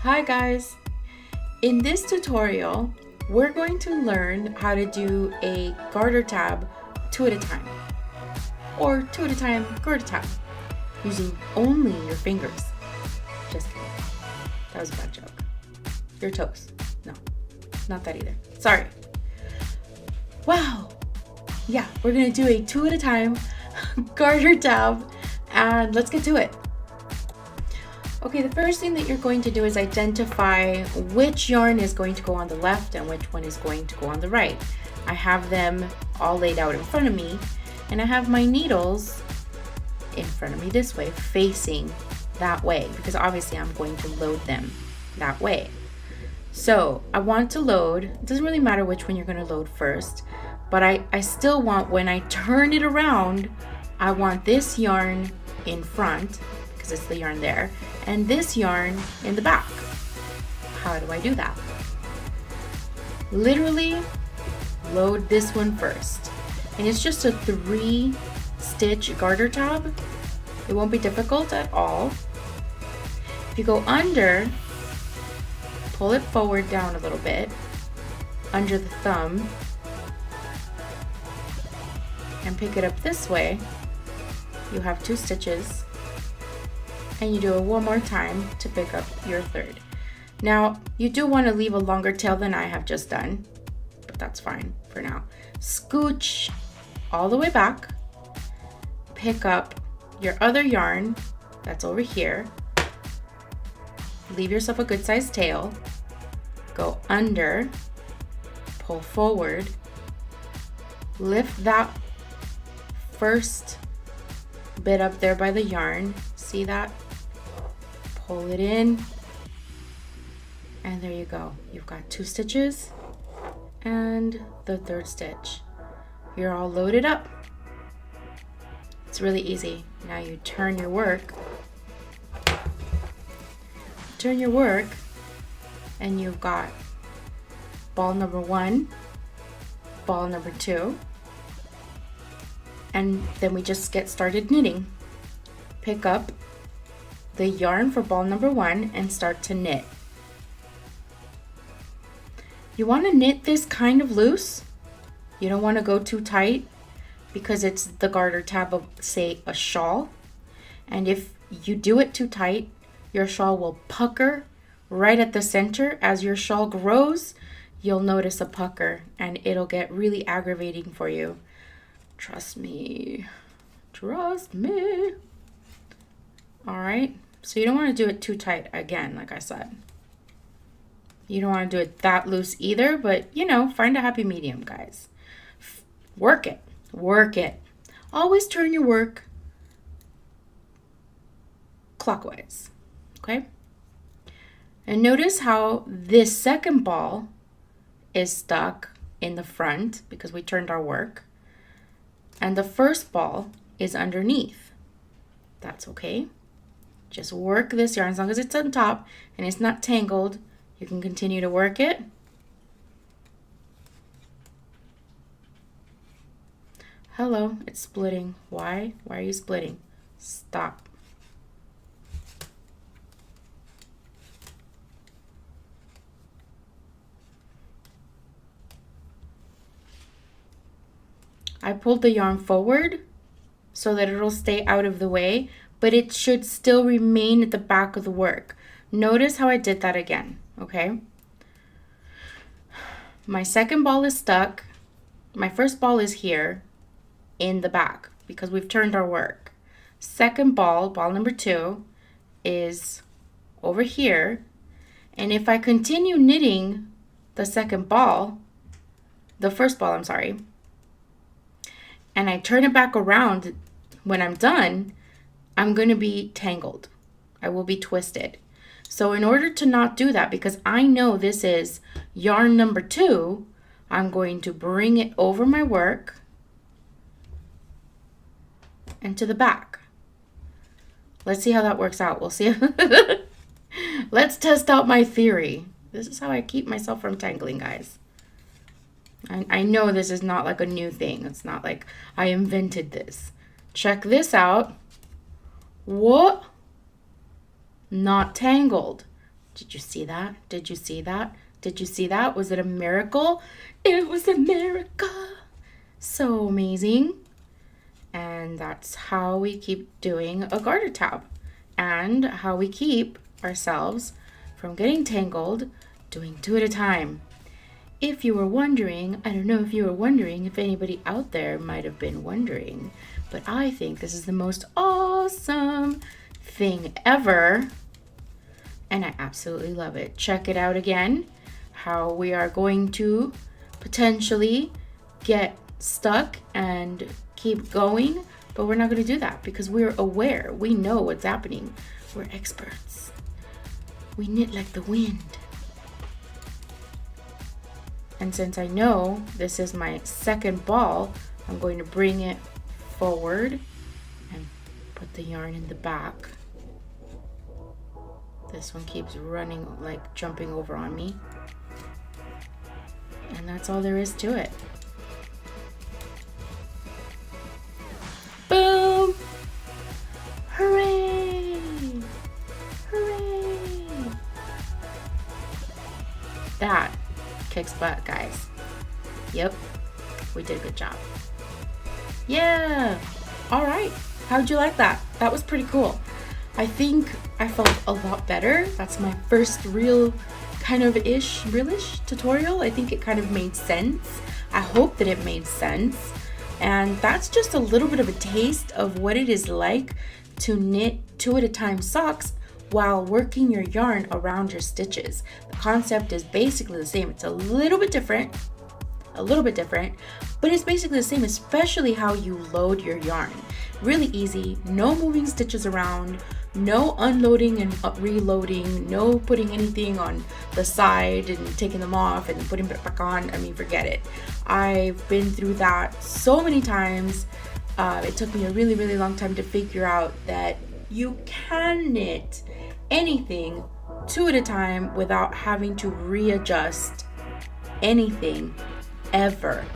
Hi guys! In this tutorial, we're going to learn how to do a garter tab 2 at a time, or 2 at a time garter tab, using only your fingers. Just kidding. That was a bad joke. Your toes. No, not that either. Sorry. Wow! Yeah, we're gonna do a 2 at a time garter tab, and let's get to it. Okay, the first thing that you're going to do is identify which yarn is going to go on the left and which one is going to go on the right. I have them all laid out in front of me, and I have my needles in front of me this way, facing that way, because obviously I'm going to load them that way. So I want to load, it doesn't really matter which one you're going to load first, but I still want, when I turn it around, I want this yarn in front, because it's the yarn there, and this yarn in the back. How do I do that? Literally load this one first. And it's just a 3-stitch garter tab. It won't be difficult at all. If you go under, pull it forward down a little bit, under the thumb, and pick it up this way, you have 2 stitches. And you do it one more time to pick up your third. Now, you do want to leave a longer tail than I have just done, but that's fine for now. Scooch all the way back, pick up your other yarn that's over here, leave yourself a good sized tail, go under, pull forward, lift that first bit up there by the yarn, see that? Pull it in, and there you go. You've got 2 stitches and the 3rd stitch. You're all loaded up. It's really easy. Now you turn your work, and you've got ball number 1, ball number 2, and then we just get started knitting. Pick up the yarn for ball number 1 and start to knit. You want to knit this kind of loose. You don't want to go too tight because it's the garter tab of, say, a shawl. And if you do it too tight, your shawl will pucker right at the center. As your shawl grows, you'll notice a pucker and it'll get really aggravating for you. Trust me. Trust me. All right. So you don't want to do it too tight again, like I said. You don't want to do it that loose either, but you know, find a happy medium, guys. Work it. Work it. Always turn your work clockwise. Okay? And notice how this second ball is stuck in the front because we turned our work. And the first ball is underneath. That's okay. Just work this yarn as long as it's on top and it's not tangled. You can continue to work it. Hello, it's splitting. Why? Why are you splitting? Stop. I pulled the yarn forward so that it'll stay out of the way, but it should still remain at the back of the work. Notice how I did that again, okay? My second ball is stuck. My first ball is here in the back because we've turned our work. Second ball, ball number 2, is over here. And if I continue knitting the second ball, the first ball, I'm sorry, and I turn it back around when I'm done, I'm going to be tangled. I will be twisted. So in order to not do that, because I know this is yarn number 2, I'm going to bring it over my work and to the back. Let's see how that works out. We'll see. Let's test out my theory. This is how I keep myself from tangling, guys. I know this is not like a new thing. It's not like I invented this. Check this out. What? Not tangled. Did you see that? Did you see that? Did you see that? Was it a miracle? It was a miracle. So amazing. And that's how we keep doing a garter tab, and how we keep ourselves from getting tangled doing 2 at a time. If you were wondering, I don't know if you were wondering, if anybody out there might have been wondering, but I think this is the most awesome thing ever, and I absolutely love it. Check it out again, how we are going to potentially get stuck and keep going, but we're not going to do that because we're aware. We know what's happening. We're experts. We knit like the wind. And since I know this is my second ball, I'm going to bring it forward and put the yarn in the back. This one keeps running, like jumping over on me. And that's all there is to it. Boom! Hooray! Hooray! That kicks butt, guys. Yep, we did a good job. Yeah! Alright, how'd you like that? That was pretty cool. I think I felt a lot better. That's my first real kind of realish tutorial. I think it kind of made sense. I hope that it made sense. And that's just a little bit of a taste of what it is like to knit 2 at a time socks while working your yarn around your stitches. The concept is basically the same. It's a little bit different, but it's basically the same, especially how you load your yarn. Really easy, no moving stitches around, no unloading and reloading, no putting anything on the side and taking them off and putting it back on. I mean, forget it. I've been through that so many times. It took me a really, really long time to figure out that you can knit anything 2 at a time without having to readjust anything ever.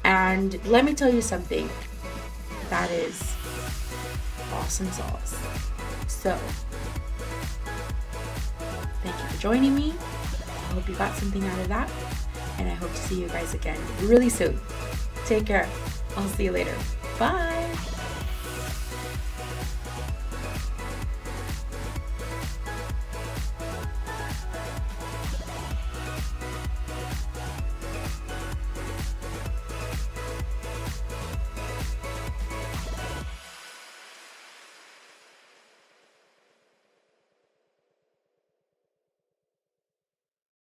And let me tell you something, that is awesome sauce. So thank you for joining me. I hope you got something out of that, and I hope to see you guys again really soon. Take care. I'll see you later. Bye.